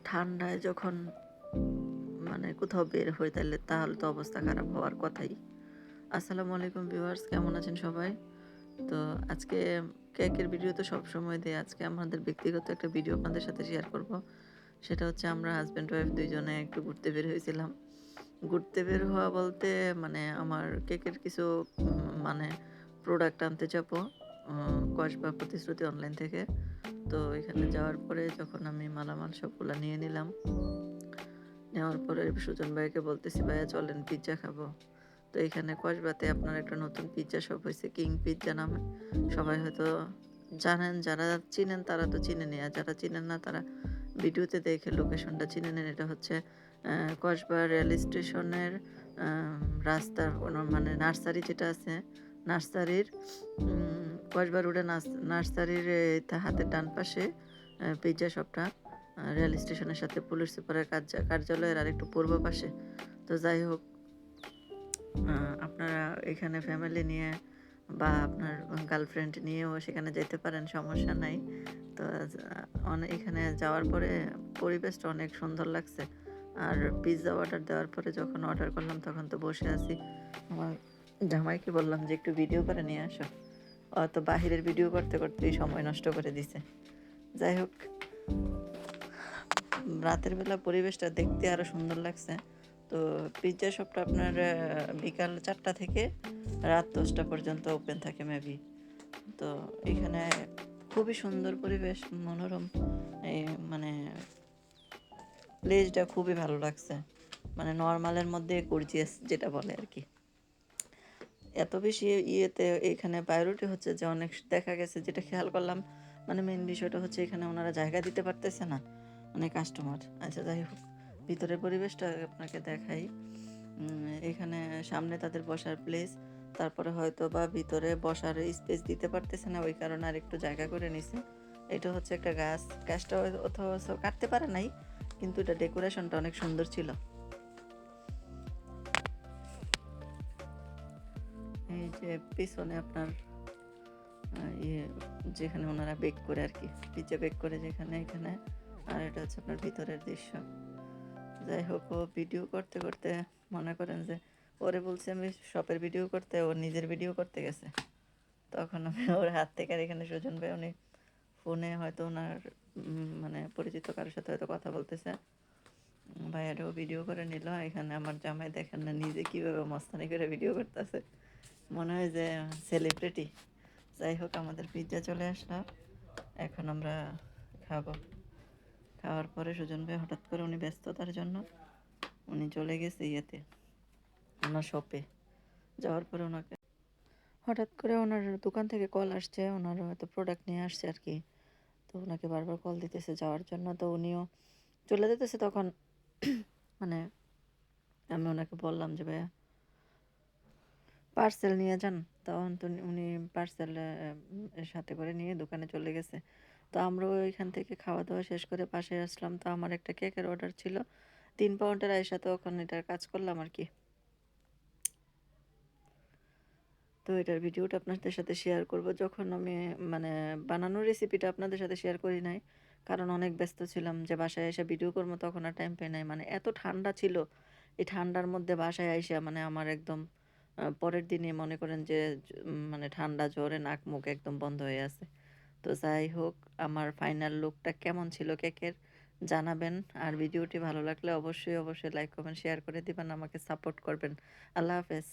ঠান্ডায় যখন মানে কোথাও বের হই তাহলে তো অবস্থা খারাপ হওয়ার কথাই। আসসালামু আলাইকুম ভিউয়ার্স, কেমন আছেন সবাই? তো আজকে কেকের ভিডিও তো সবসময় দেই। আজকে আমাদের ব্যক্তিগত একটা ভিডিও আপনাদের সাথে শেয়ার করব। সেটা হচ্ছে আমরা হাসব্যান্ড ওয়াইফ ২ জনে একটু ঘুরতে বের হয়েছিলাম। ঘুরতে বের হওয়া বলতে মানে আমার কেকের কিছু মানে প্রোডাক্ট আনতে যাবো কসবা প্রতিশ্রুতি অনলাইন থেকে। তো এখানে যাওয়ার পরে যখন আমি মালামাল সবগুলা নিয়ে নিলাম। নেওয়ার পরে সুজন ভাইকে বলতেছি, "ভাইয়া চলেন পিজ্জা খাবো।" তো এখানে কসবাতে আপনার একটা নতুন পিজ্জা শপ হইছে কিং পিজ্জা নামে। সবাই হয়তো জানেন, যারা চিনেন তারা তো চিনেনই। আর যারা চিনেন না তারা ভিডিওতে দেখে লোকেশনটা চিনে নেন। এটা হচ্ছে কসবা রেল স্টেশনের রাস্তার মানে নার্সারি যেটা আছে, নার্সারির কসবা রোডে নার্সারির হাতের ডান পাশে পিজ্জা শপটা। রেল স্টেশনের সাথে পুলিশ সুপারের কার্যালয়ের আরেকটু পূর্ব পাশে। তো যাই হোক, আপনারা এখানে ফ্যামিলি নিয়ে বা আপনার গার্লফ্রেন্ড নিয়েও সেখানে যেতে পারেন, সমস্যা নাই। তো এখানে যাওয়ার পরে পরিবেশটা অনেক সুন্দর লাগছে। আর পিজ্জা অর্ডার দেওয়ার পরে যখন অর্ডার করলাম তখন তো বসে আছি। আমার জামাইকে বললাম যে একটু ভিডিও করে নিয়ে আসো। ও তো বাহিরের ভিডিও করতে করতেই সময় নষ্ট করে দিছে। যাই হোক, রাতের বেলা পরিবেশটা দেখতে আরও সুন্দর লাগছে। তো পিজ্জা শপটা আপনার বিকাল ৪টা থেকে রাত ১০টা পর্যন্ত ওপেন থাকে মেবি। তো এখানে খুবই সুন্দর পরিবেশ, মনোরম। এই মানে প্লেসটা খুবই ভালো লাগছে। মানে নরমালের মধ্যে গর্জিয়াস যেটা বলে আর কি। এত বেশি এখানে প্রায়োরিটি হচ্ছে যে অনেক দেখা গেছে, যেটা খেয়াল করলাম, মানে মেইন বিষয়টা হচ্ছে এখানে ওনারা জায়গা দিতে পারতেছে না মানে কাস্টমার। আচ্ছা যাই হোক, ভিতরের পরিবেশটা আপনাকে দেখাই। এখানে সামনে তাদের বসার প্লেস, তারপরে হয়তো বা ভিতরে বসার স্পেস দিতে পারতেছে না, ওই কারণে আর একটু জায়গা করে নিছে। এটা হচ্ছে একটা গাছটা অথবা কাটতে পারে নাই, কিন্তু এটা ডেকোরেশনটা অনেক সুন্দর ছিল। এই যে পিছনে আপনার ইয়ে যেখানে ওনারা বেক করে আর কি, পিজ্জা বেক করে যেখানে এখানে। আর এটা হচ্ছে আপনার ভিতরের দৃশ্য। যাই হোক, ও ভিডিও করতে করতে মনে করেন যে ওরে বলছি আমি শপের ভিডিও করতে, ও নিজের ভিডিও করতে গেছে। তখন আমি ওর হাত থেকে, আর এখানে সুজন ভাই উনি ফোনে হয়তো ওনার মানে পরিচিত কারোর সাথে হয়তো কথা বলতেছে। ভাইয়ারও ভিডিও করে নিল। এখানে আমার জামাই দেখেন না নিজে কীভাবে মস্তানি করে ভিডিও করতেছে, মনে হয় যে সেলিব্রিটি। যাই হোক, আমাদের পিজ্জা চলে আসলো, এখন আমরা খাবো। খাওয়ার পরে সুজন ভাই হঠাৎ করে, উনি ব্যস্ততার জন্য উনি চলে গেছে ওনার শপে। যাওয়ার পরে ওনাকে হঠাৎ করে ওনার দোকান থেকে কল আসছে, ওনার হয়তো প্রোডাক্ট নিয়ে আসছে আর কি। তো ওনাকে বারবার কল দিতেছে যাওয়ার জন্য, তো উনিও চলে যেতেছে। তখন মানে আমি ওনাকে বললাম যে ভাইয়া পার্সেল নিয়ে যান। তখন তো উনি পার্সেল সাথে করে নিয়ে দোকানে চলে গেছে। তো আমরাও ওইখান থেকে খাওয়া দাওয়া শেষ করে পাশে আসলাম। তো আমার একটা কেকের অর্ডার ছিল ৩ পাউন্ডের, সাথে ওখানে এটার কাজ করলাম আর কি। তো এটার ভিডিওটা আপনাদের সাথে শেয়ার করব যখন আমি মানে বানানোর রেসিপিটা আপনাদের সাথে শেয়ার করি নাই, কারণ অনেক ব্যস্ত ছিলাম যে বাসায় এসে ভিডিও করবো, তখন আর টাইম পাই নাই। মানে এত ঠান্ডা ছিল, এই ঠান্ডার মধ্যে বাসায় আইসা মানে আমার একদম পরের দিনে মনে করেন যে মানে ঠান্ডা জ্বরে নাক মুখ একদম বন্ধ হয়ে আছে। তো যাই হোক, আমার ফাইনাল লুকটা কেমন ছিল কেকের জানাবেন। আর ভিডিওটি ভালো লাগলে অবশ্যই অবশ্যই লাইক কমেন্ট শেয়ার করে দিবেন, আমাকে সাপোর্ট করবেন। আল্লাহ হাফেজ।